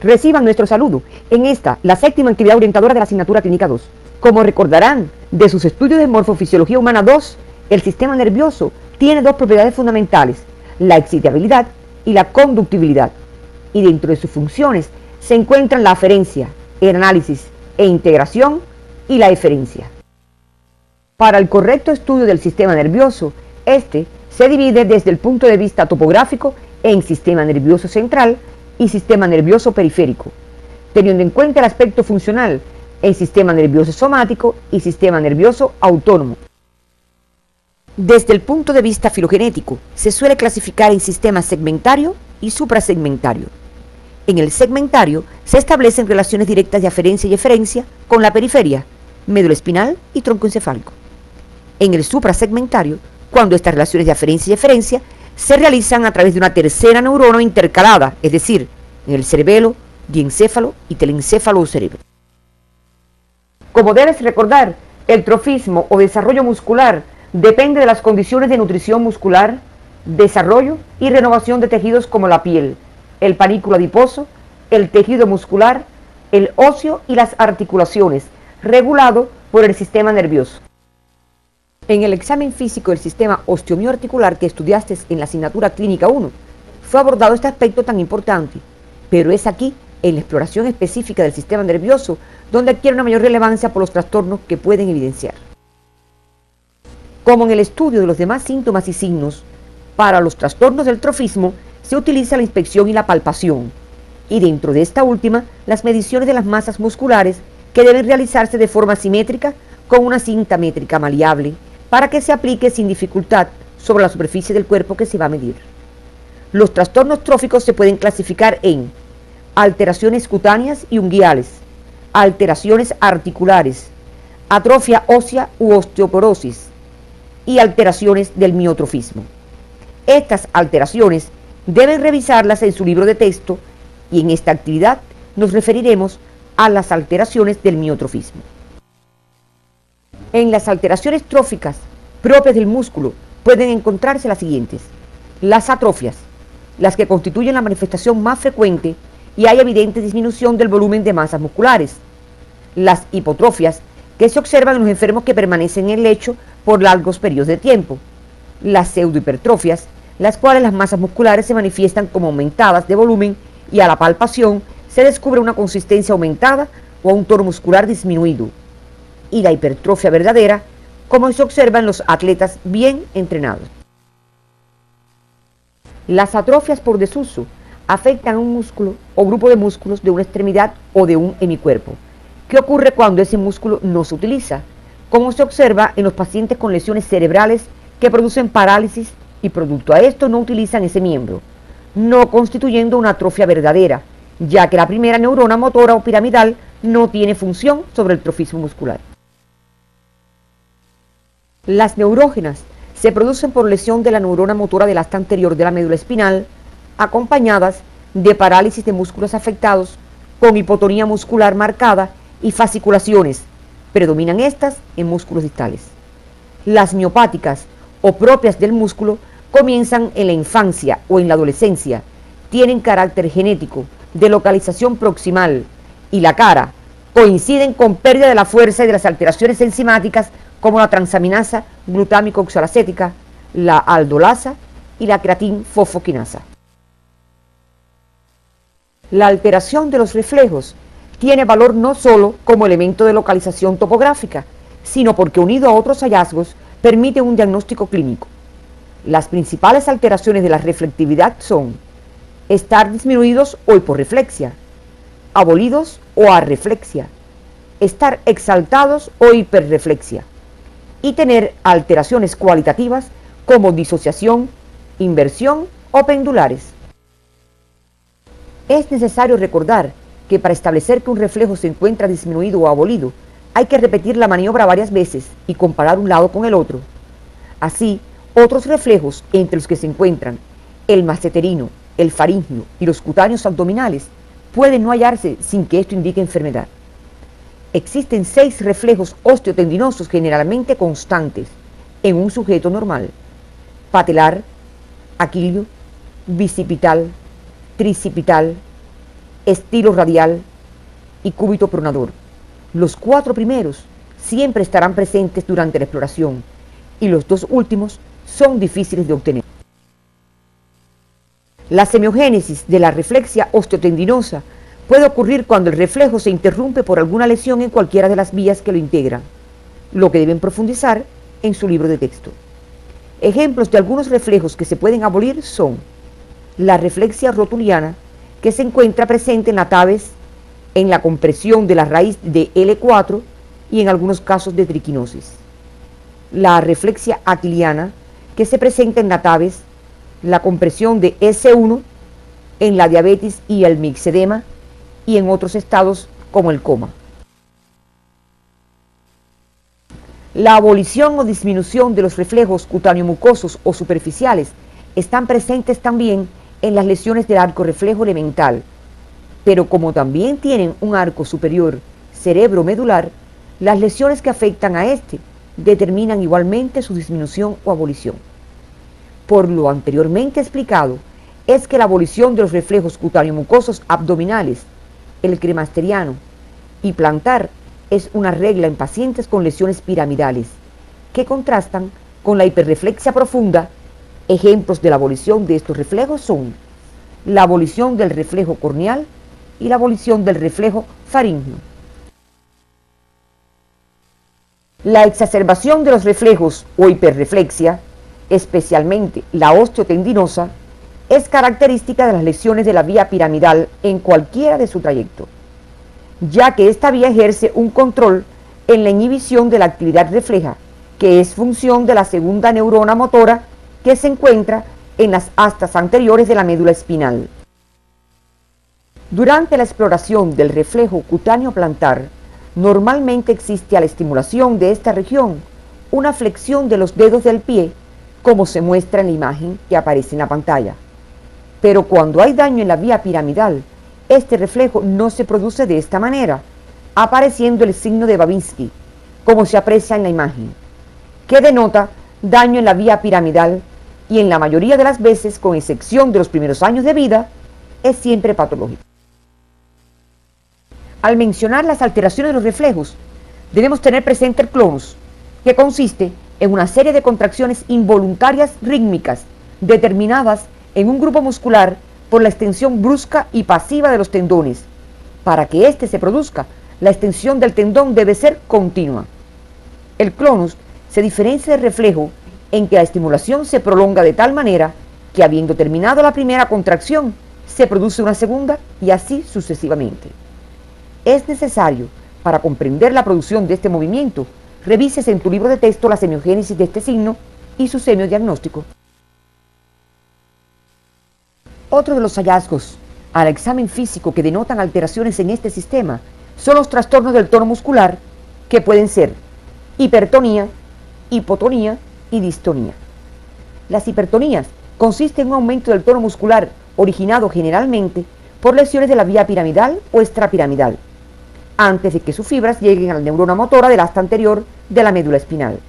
Reciban nuestro saludo en esta, la séptima actividad orientadora de la asignatura Clínica 2. Como recordarán de sus estudios de Morfofisiología Humana 2, el sistema nervioso tiene dos propiedades fundamentales, la excitabilidad y la conductibilidad. Y dentro de sus funciones se encuentran la aferencia, el análisis e integración y la eferencia. Para el correcto estudio del sistema nervioso, este se divide desde el punto de vista topográfico en sistema nervioso central y sistema nervioso periférico, teniendo en cuenta el aspecto funcional en sistema nervioso somático y sistema nervioso autónomo. Desde el punto de vista filogenético, se suele clasificar en sistema segmentario y suprasegmentario. En el segmentario se establecen relaciones directas de aferencia y eferencia con la periferia, médula espinal y tronco encefálico. En el suprasegmentario, cuando estas relaciones de aferencia y eferencia se realizan a través de una tercera neurona intercalada, es decir, en el cerebelo, diencéfalo y telencéfalo o cerebro. Como debes recordar, el trofismo o desarrollo muscular depende de las condiciones de nutrición muscular, desarrollo y renovación de tejidos como la piel, el panículo adiposo, el tejido muscular, el óseo y las articulaciones, regulado por el sistema nervioso. En el examen físico del sistema osteomioarticular que estudiaste en la asignatura Clínica 1, fue abordado este aspecto tan importante, pero es aquí, en la exploración específica del sistema nervioso, donde adquiere una mayor relevancia por los trastornos que pueden evidenciar. Como en el estudio de los demás síntomas y signos, para los trastornos del trofismo se utiliza la inspección y la palpación, y dentro de esta última, las mediciones de las masas musculares que deben realizarse de forma simétrica con una cinta métrica maleable, para que se aplique sin dificultad sobre la superficie del cuerpo que se va a medir. Los trastornos tróficos se pueden clasificar en alteraciones cutáneas y unguiales, alteraciones articulares, atrofia ósea u osteoporosis y alteraciones del miotrofismo. Estas alteraciones deben revisarlas en su libro de texto y en esta actividad nos referiremos a las alteraciones del miotrofismo. En las alteraciones tróficas propias del músculo pueden encontrarse las siguientes: las atrofias, las que constituyen la manifestación más frecuente y hay evidente disminución del volumen de masas musculares; las hipotrofias, que se observan en los enfermos que permanecen en el lecho por largos periodos de tiempo; las pseudohipertrofias, las cuales las masas musculares se manifiestan como aumentadas de volumen y a la palpación se descubre una consistencia aumentada o un tono muscular disminuido; y la hipertrofia verdadera, como se observa en los atletas bien entrenados. Las atrofias por desuso afectan a un músculo o grupo de músculos de una extremidad o de un hemicuerpo. ¿Qué ocurre cuando ese músculo no se utiliza? Como se observa en los pacientes con lesiones cerebrales que producen parálisis y producto a esto no utilizan ese miembro, no constituyendo una atrofia verdadera, ya que la primera neurona motora o piramidal no tiene función sobre el trofismo muscular. Las neurógenas se producen por lesión de la neurona motora del asta anterior de la médula espinal, acompañadas de parálisis de músculos afectados, con hipotonía muscular marcada y fasciculaciones. Predominan estas en músculos distales. Las miopáticas o propias del músculo comienzan en la infancia o en la adolescencia, tienen carácter genético, de localización proximal y la cara, coinciden con pérdida de la fuerza y de las alteraciones enzimáticas como la transaminasa glutámico oxalacética, la aldolasa y la creatinfosfoquinasa. La alteración de los reflejos tiene valor no solo como elemento de localización topográfica, sino porque unido a otros hallazgos permite un diagnóstico clínico. Las principales alteraciones de la reflectividad son estar disminuidos o hiporreflexia, abolidos o arreflexia, estar exaltados o hiperreflexia, y tener alteraciones cualitativas como disociación, inversión o pendulares. Es necesario recordar que para establecer que un reflejo se encuentra disminuido o abolido, hay que repetir la maniobra varias veces y comparar un lado con el otro. Así, otros reflejos, entre los que se encuentran el masseterino, el faríngeo y los cutáneos abdominales, pueden no hallarse sin que esto indique enfermedad. Existen 6 reflejos osteotendinosos generalmente constantes en un sujeto normal: patelar, aquilio, bicipital, tricipital, estilo radial y cúbito pronador. Los 4 primeros siempre estarán presentes durante la exploración y los 2 últimos son difíciles de obtener. La semiogénesis de la reflexia osteotendinosa puede ocurrir cuando el reflejo se interrumpe por alguna lesión en cualquiera de las vías que lo integran, lo que deben profundizar en su libro de texto. Ejemplos de algunos reflejos que se pueden abolir son la reflexia rotuliana, que se encuentra presente en la tabes en la compresión de la raíz de L4 y en algunos casos de triquinosis. La reflexia aquiliana, que se presenta en la tabes, la compresión de S1 en la diabetes y el mixedema y en otros estados como el coma. La abolición o disminución de los reflejos cutáneo-mucosos o superficiales están presentes también en las lesiones del arco reflejo elemental, pero como también tienen un arco superior cerebromedular, las lesiones que afectan a este determinan igualmente su disminución o abolición. Por lo anteriormente explicado, es que la abolición de los reflejos cutáneo-mucosos abdominales, el cremasteriano y plantar es una regla en pacientes con lesiones piramidales, que contrastan con la hiperreflexia profunda. Ejemplos de la abolición de estos reflejos son la abolición del reflejo corneal y la abolición del reflejo faríngeo. La exacerbación de los reflejos o hiperreflexia, especialmente la osteotendinosa, es característica de las lesiones de la vía piramidal en cualquiera de su trayecto, ya que esta vía ejerce un control en la inhibición de la actividad refleja, que es función de la segunda neurona motora que se encuentra en las astas anteriores de la médula espinal. Durante la exploración del reflejo cutáneo plantar, normalmente existe a la estimulación de esta región una flexión de los dedos del pie, como se muestra en la imagen que aparece en la pantalla. Pero cuando hay daño en la vía piramidal, este reflejo no se produce de esta manera, apareciendo el signo de Babinski, como se aprecia en la imagen, que denota daño en la vía piramidal y en la mayoría de las veces, con excepción de los primeros años de vida, es siempre patológico. Al mencionar las alteraciones de los reflejos, debemos tener presente el clonus, que consiste en una serie de contracciones involuntarias rítmicas determinadas en un grupo muscular por la extensión brusca y pasiva de los tendones. Para que éste se produzca, la extensión del tendón debe ser continua. El clonus se diferencia del reflejo en que la estimulación se prolonga de tal manera que, habiendo terminado la primera contracción, se produce una segunda y así sucesivamente. Es necesario, para comprender la producción de este movimiento, revises en tu libro de texto la semiogénesis de este signo y su semiodiagnóstico. Otro de los hallazgos al examen físico que denotan alteraciones en este sistema son los trastornos del tono muscular, que pueden ser hipertonía, hipotonía y distonía. Las hipertonías consisten en un aumento del tono muscular originado generalmente por lesiones de la vía piramidal o extrapiramidal, antes de que sus fibras lleguen a la neurona motora del asta anterior de la médula espinal.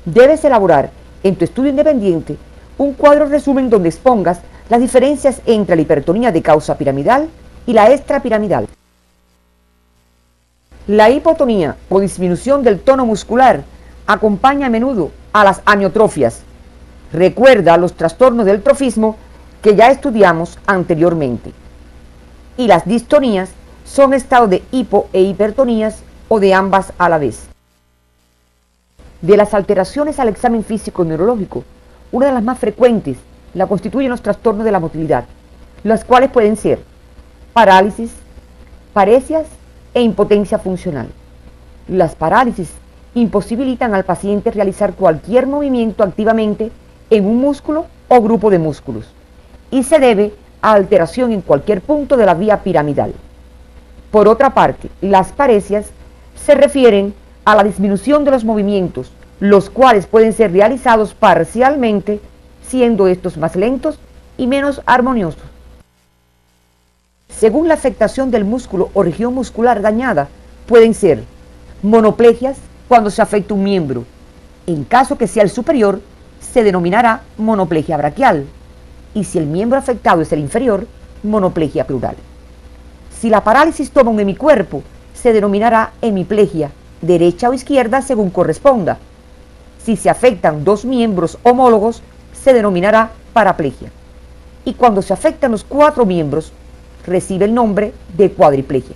Debes elaborar en tu estudio independiente un cuadro resumen donde expongas las diferencias entre la hipertonía de causa piramidal y la extrapiramidal. La hipotonía o disminución del tono muscular acompaña a menudo a las amiotrofias. Recuerda los trastornos del trofismo que ya estudiamos anteriormente. Y las distonías son estados de hipo e hipertonías o de ambas a la vez. De las alteraciones al examen físico neurológico, una de las más frecuentes la constituyen los trastornos de la motilidad, los cuales pueden ser parálisis, paresias e impotencia funcional. Las parálisis imposibilitan al paciente realizar cualquier movimiento activamente en un músculo o grupo de músculos y se debe a alteración en cualquier punto de la vía piramidal. Por otra parte, las paresias se refieren a la disminución de los movimientos, los cuales pueden ser realizados parcialmente, siendo estos más lentos y menos armoniosos. Según la afectación del músculo o región muscular dañada, pueden ser monoplegias cuando se afecta un miembro. En caso que sea el superior, se denominará monoplegia braquial, y si el miembro afectado es el inferior, monoplegia pleural. Si la parálisis toma un hemicuerpo, se denominará hemiplegia, derecha o izquierda según corresponda. Si se afectan dos miembros homólogos, se denominará paraplegia. Y cuando se afectan los 4 miembros, recibe el nombre de cuadriplegia.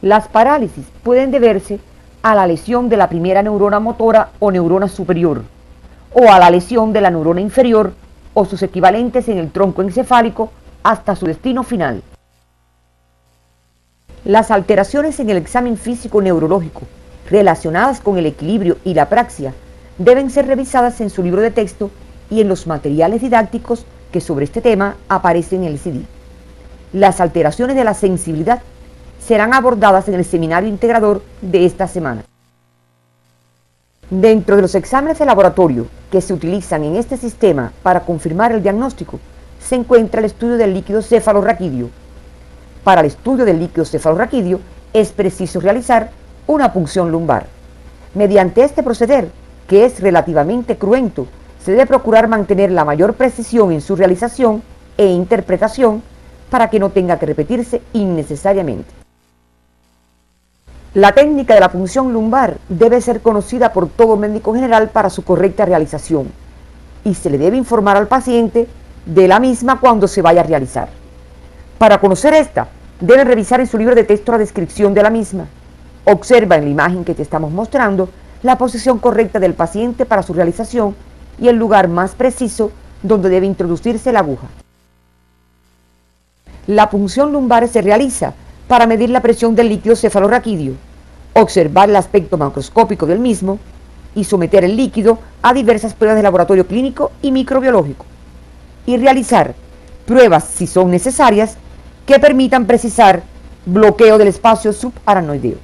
Las parálisis pueden deberse a la lesión de la primera neurona motora o neurona superior, o a la lesión de la neurona inferior o sus equivalentes en el tronco encefálico hasta su destino final. Las alteraciones en el examen físico neurológico relacionadas con el equilibrio y la praxia deben ser revisadas en su libro de texto y en los materiales didácticos que sobre este tema aparecen en el CD. Las alteraciones de la sensibilidad serán abordadas en el seminario integrador de esta semana. Dentro de los exámenes de laboratorio que se utilizan en este sistema para confirmar el diagnóstico, se encuentra el estudio del líquido cefalorraquídeo. Para el estudio del líquido cefalorraquídeo es preciso realizar una punción lumbar. Mediante este proceder, que es relativamente cruento, se debe procurar mantener la mayor precisión en su realización e interpretación para que no tenga que repetirse innecesariamente. La técnica de la punción lumbar debe ser conocida por todo médico general para su correcta realización y se le debe informar al paciente de la misma cuando se vaya a realizar. Para conocer esta, debe revisar en su libro de texto la descripción de la misma. Observa en la imagen que te estamos mostrando la posición correcta del paciente para su realización y el lugar más preciso donde debe introducirse la aguja. La punción lumbar se realiza para medir la presión del líquido cefalorraquídeo, observar el aspecto macroscópico del mismo y someter el líquido a diversas pruebas de laboratorio clínico y microbiológico, y realizar pruebas, si son necesarias, que permitan precisar bloqueo del espacio subaracnoideo.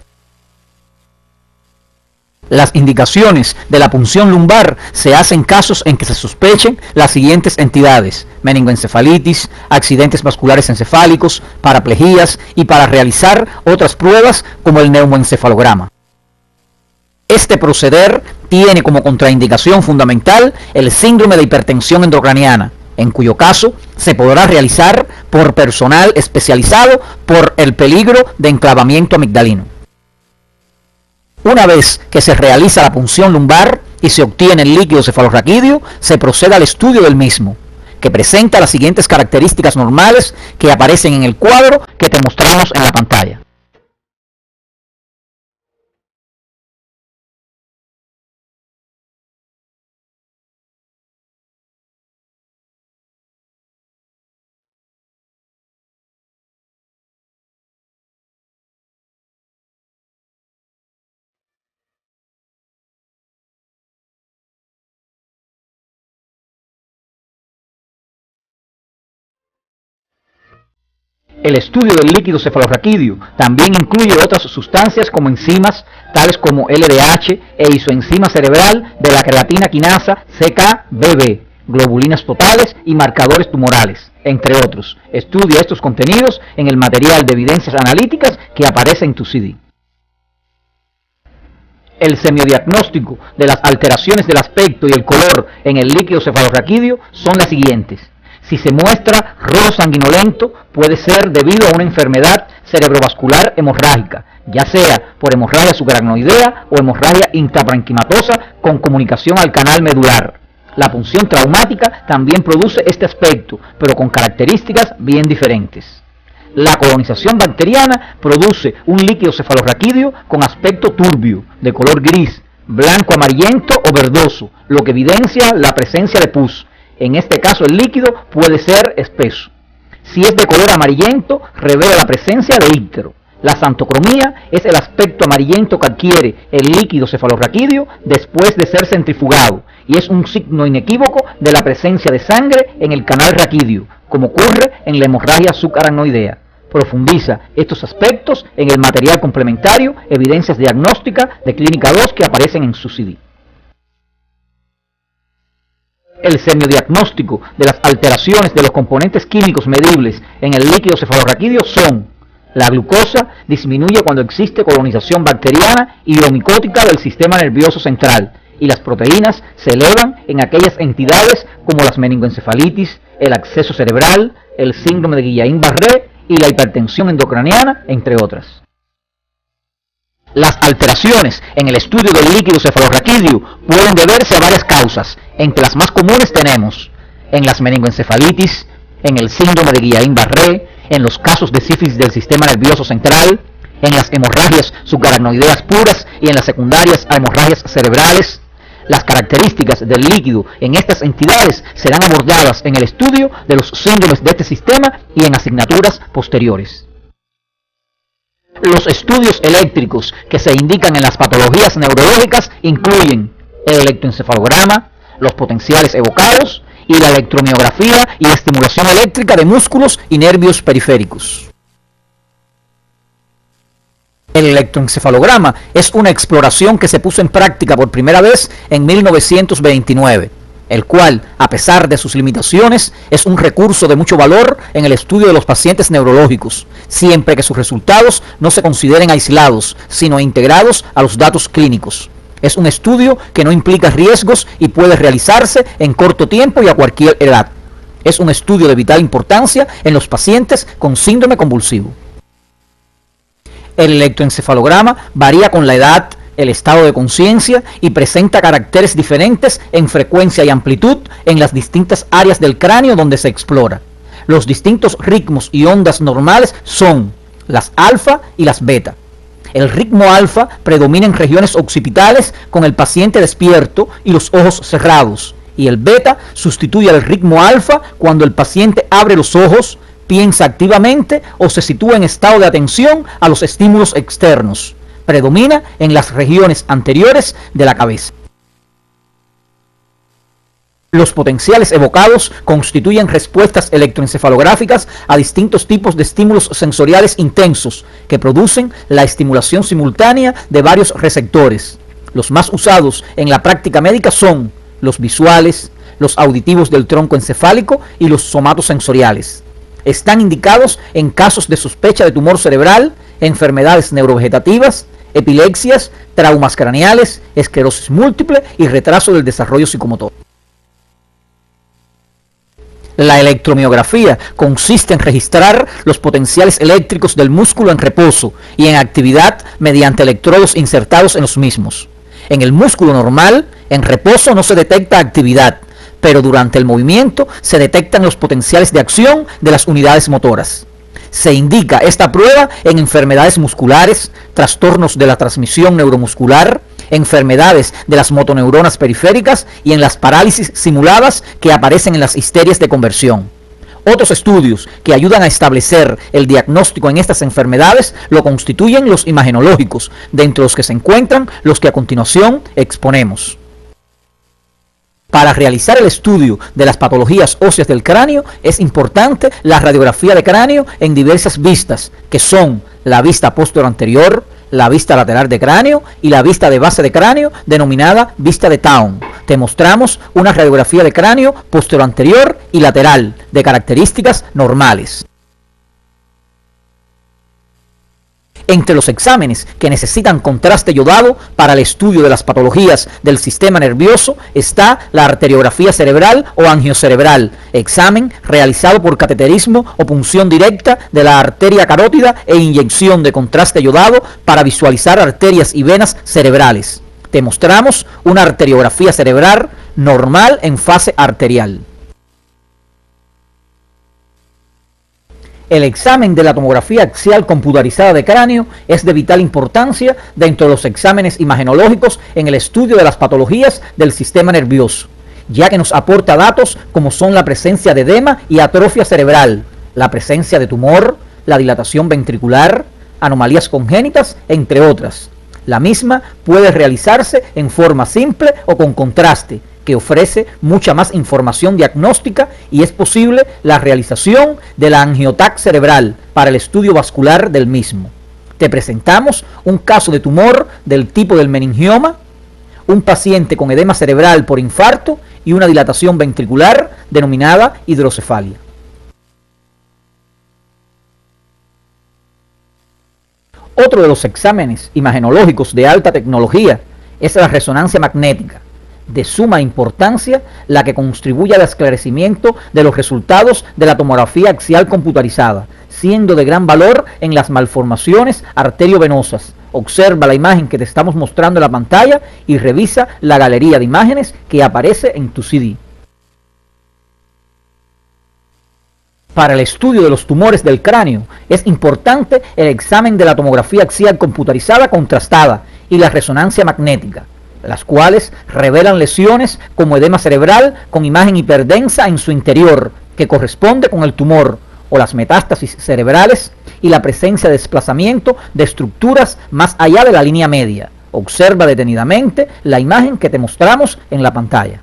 Las indicaciones de la punción lumbar se hacen en casos en que se sospechen las siguientes entidades: meningoencefalitis, accidentes vasculares encefálicos, paraplejías y para realizar otras pruebas como el neumoencefalograma. Este proceder tiene como contraindicación fundamental el síndrome de hipertensión endocraniana, en cuyo caso se podrá realizar por personal especializado por el peligro de enclavamiento amigdalino. Una vez que se realiza la punción lumbar y se obtiene el líquido cefalorraquídeo, se procede al estudio del mismo, que presenta las siguientes características normales que aparecen en el cuadro que te mostramos en la pantalla. El estudio del líquido cefalorraquídeo también incluye otras sustancias como enzimas, tales como LDH e isoenzima cerebral de la creatina quinasa CKBB, globulinas totales y marcadores tumorales, entre otros. Estudia estos contenidos en el material de evidencias analíticas que aparece en tu CD. El semiodiagnóstico de las alteraciones del aspecto y el color en el líquido cefalorraquídeo son las siguientes. Si se muestra rojo sanguinolento, puede ser debido a una enfermedad cerebrovascular hemorrágica, ya sea por hemorragia subaracnoidea o hemorragia intraparenquimatosa con comunicación al canal medular. La punción traumática también produce este aspecto, pero con características bien diferentes. La colonización bacteriana produce un líquido cefalorraquídeo con aspecto turbio, de color gris, blanco amarillento o verdoso, lo que evidencia la presencia de pus. En este caso el líquido puede ser espeso. Si es de color amarillento, revela la presencia de íctero. La xantocromía es el aspecto amarillento que adquiere el líquido cefalorraquídeo después de ser centrifugado y es un signo inequívoco de la presencia de sangre en el canal raquídeo, como ocurre en la hemorragia subaracnoidea. Profundiza estos aspectos en el material complementario Evidencias Diagnósticas de Clínica 2 que aparecen en su CD. El semiodiagnóstico de las alteraciones de los componentes químicos medibles en el líquido cefalorraquídeo son: la glucosa disminuye cuando existe colonización bacteriana y homicótica del sistema nervioso central, y las proteínas se elevan en aquellas entidades como las meningoencefalitis, el absceso cerebral, el síndrome de Guillain-Barré y la hipertensión endocraniana, entre otras. Las alteraciones en el estudio del líquido cefalorraquídeo pueden deberse a varias causas. Entre las más comunes tenemos en las meningoencefalitis, en el síndrome de Guillain-Barré, en los casos de sífilis del sistema nervioso central, en las hemorragias subaracnoideas puras y en las secundarias a hemorragias cerebrales. Las características del líquido en estas entidades serán abordadas en el estudio de los síndromes de este sistema y en asignaturas posteriores. Los estudios eléctricos que se indican en las patologías neurológicas incluyen el electroencefalograma, los potenciales evocados y la electromiografía y estimulación eléctrica de músculos y nervios periféricos. El electroencefalograma es una exploración que se puso en práctica por primera vez en 1929, el cual, a pesar de sus limitaciones, es un recurso de mucho valor en el estudio de los pacientes neurológicos, siempre que sus resultados no se consideren aislados, sino integrados a los datos clínicos. Es un estudio que no implica riesgos y puede realizarse en corto tiempo y a cualquier edad. Es un estudio de vital importancia en los pacientes con síndrome convulsivo. El electroencefalograma varía con la edad, el estado de conciencia y presenta caracteres diferentes en frecuencia y amplitud en las distintas áreas del cráneo donde se explora. Los distintos ritmos y ondas normales son las alfa y las beta. El ritmo alfa predomina en regiones occipitales con el paciente despierto y los ojos cerrados, y el beta sustituye al ritmo alfa cuando el paciente abre los ojos, piensa activamente o se sitúa en estado de atención a los estímulos externos. Predomina en las regiones anteriores de la cabeza. Los potenciales evocados constituyen respuestas electroencefalográficas a distintos tipos de estímulos sensoriales intensos que producen la estimulación simultánea de varios receptores. Los más usados en la práctica médica son los visuales, los auditivos del tronco encefálico y los somatosensoriales. Están indicados en casos de sospecha de tumor cerebral, enfermedades neurovegetativas, epilepsias, traumas craneales, esclerosis múltiple y retraso del desarrollo psicomotor. La electromiografía consiste en registrar los potenciales eléctricos del músculo en reposo y en actividad mediante electrodos insertados en los mismos. En el músculo normal, en reposo no se detecta actividad, pero durante el movimiento se detectan los potenciales de acción de las unidades motoras. Se indica esta prueba en enfermedades musculares, trastornos de la transmisión neuromuscular, enfermedades de las motoneuronas periféricas y en las parálisis simuladas que aparecen en las histerias de conversión. Otros estudios que ayudan a establecer el diagnóstico en estas enfermedades lo constituyen los imagenológicos, de entre los que se encuentran los que a continuación exponemos. Para realizar el estudio de las patologías óseas del cráneo es importante la radiografía de cráneo en diversas vistas, que son la vista posterior, la vista lateral de cráneo y la vista de base de cráneo, denominada vista de Town. Te mostramos una radiografía de cráneo posterior y lateral de características normales. Entre los exámenes que necesitan contraste yodado para el estudio de las patologías del sistema nervioso está la arteriografía cerebral o angiocerebral, examen realizado por cateterismo o punción directa de la arteria carótida e inyección de contraste yodado para visualizar arterias y venas cerebrales. Te mostramos una arteriografía cerebral normal en fase arterial. El examen de la tomografía axial computarizada de cráneo es de vital importancia dentro de los exámenes imagenológicos en el estudio de las patologías del sistema nervioso, ya que nos aporta datos como son la presencia de edema y atrofia cerebral, la presencia de tumor, la dilatación ventricular, anomalías congénitas, entre otras. La misma puede realizarse en forma simple o con contraste, que ofrece mucha más información diagnóstica, y es posible la realización de la angiotac cerebral para el estudio vascular del mismo. Te presentamos un caso de tumor del tipo del meningioma, un paciente con edema cerebral por infarto y una dilatación ventricular denominada hidrocefalia. Otro de los exámenes imagenológicos de alta tecnología es la resonancia magnética, de suma importancia, la que contribuye al esclarecimiento de los resultados de la tomografía axial computarizada, siendo de gran valor en las malformaciones arteriovenosas. Observa la imagen que te estamos mostrando en la pantalla y revisa la galería de imágenes que aparece en tu CD. Para el estudio de los tumores del cráneo es importante el examen de la tomografía axial computarizada contrastada y la resonancia magnética, las cuales revelan lesiones como edema cerebral con imagen hiperdensa en su interior, que corresponde con el tumor, o las metástasis cerebrales y la presencia de desplazamiento de estructuras más allá de la línea media. Observa detenidamente la imagen que te mostramos en la pantalla.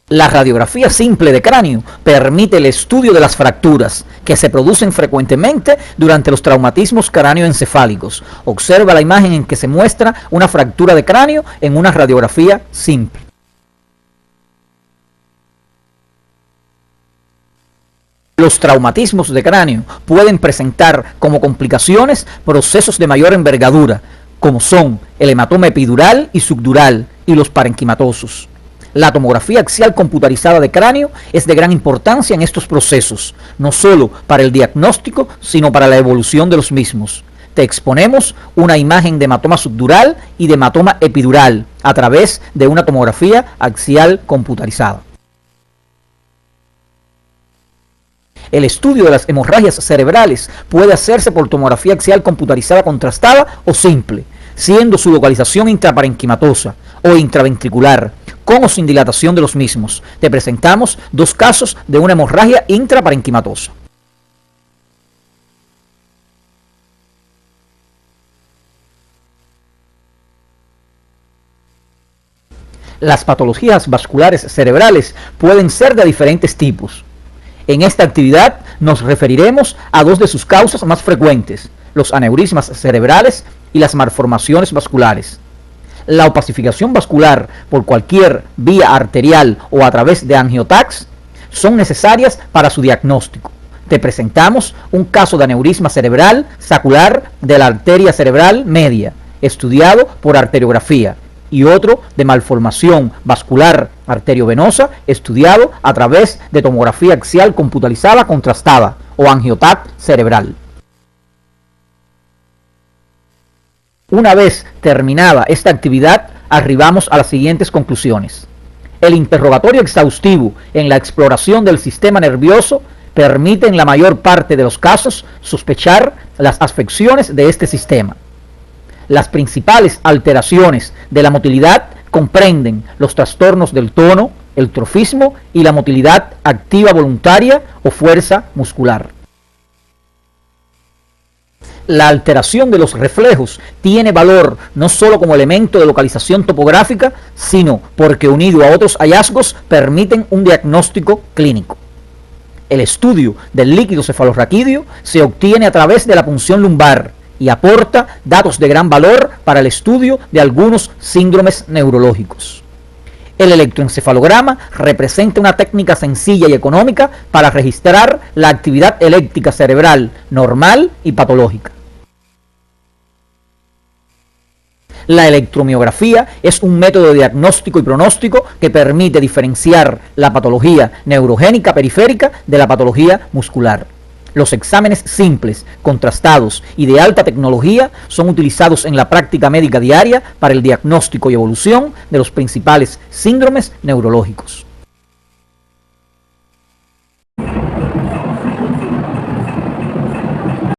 La radiografía simple de cráneo permite el estudio de las fracturas que se producen frecuentemente durante los traumatismos cráneoencefálicos. Observa la imagen en que se muestra una fractura de cráneo en una radiografía simple. Los traumatismos de cráneo pueden presentar como complicaciones procesos de mayor envergadura, como son el hematoma epidural y subdural y los parenquimatosos. La tomografía axial computarizada de cráneo es de gran importancia en estos procesos, no solo para el diagnóstico, sino para la evolución de los mismos. Te exponemos una imagen de hematoma subdural y de hematoma epidural a través de una tomografía axial computarizada. El estudio de las hemorragias cerebrales puede hacerse por tomografía axial computarizada contrastada o simple, siendo su localización intraparenquimatosa o intraventricular, con o sin dilatación de los mismos. Te presentamos dos casos de una hemorragia intraparenquimatosa. Las patologías vasculares cerebrales pueden ser de diferentes tipos. En esta actividad nos referiremos a dos de sus causas más frecuentes, los aneurismas cerebrales y las malformaciones vasculares. La opacificación vascular por cualquier vía arterial o a través de angiotax son necesarias para su diagnóstico. Te presentamos un caso de aneurisma cerebral sacular de la arteria cerebral media, estudiado por arteriografía, y otro de malformación vascular arteriovenosa, estudiado a través de tomografía axial computarizada contrastada o angiotac cerebral. Una vez terminada esta actividad, arribamos a las siguientes conclusiones. El interrogatorio exhaustivo en la exploración del sistema nervioso permite en la mayor parte de los casos sospechar las afecciones de este sistema. Las principales alteraciones de la motilidad comprenden los trastornos del tono, el trofismo y la motilidad activa voluntaria o fuerza muscular. La alteración de los reflejos tiene valor no solo como elemento de localización topográfica, sino porque unido a otros hallazgos permiten un diagnóstico clínico. El estudio del líquido cefalorraquídeo se obtiene a través de la punción lumbar y aporta datos de gran valor para el estudio de algunos síndromes neurológicos. El electroencefalograma representa una técnica sencilla y económica para registrar la actividad eléctrica cerebral normal y patológica. La electromiografía es un método de diagnóstico y pronóstico que permite diferenciar la patología neurogénica periférica de la patología muscular. Los exámenes simples, contrastados y de alta tecnología son utilizados en la práctica médica diaria para el diagnóstico y evolución de los principales síndromes neurológicos.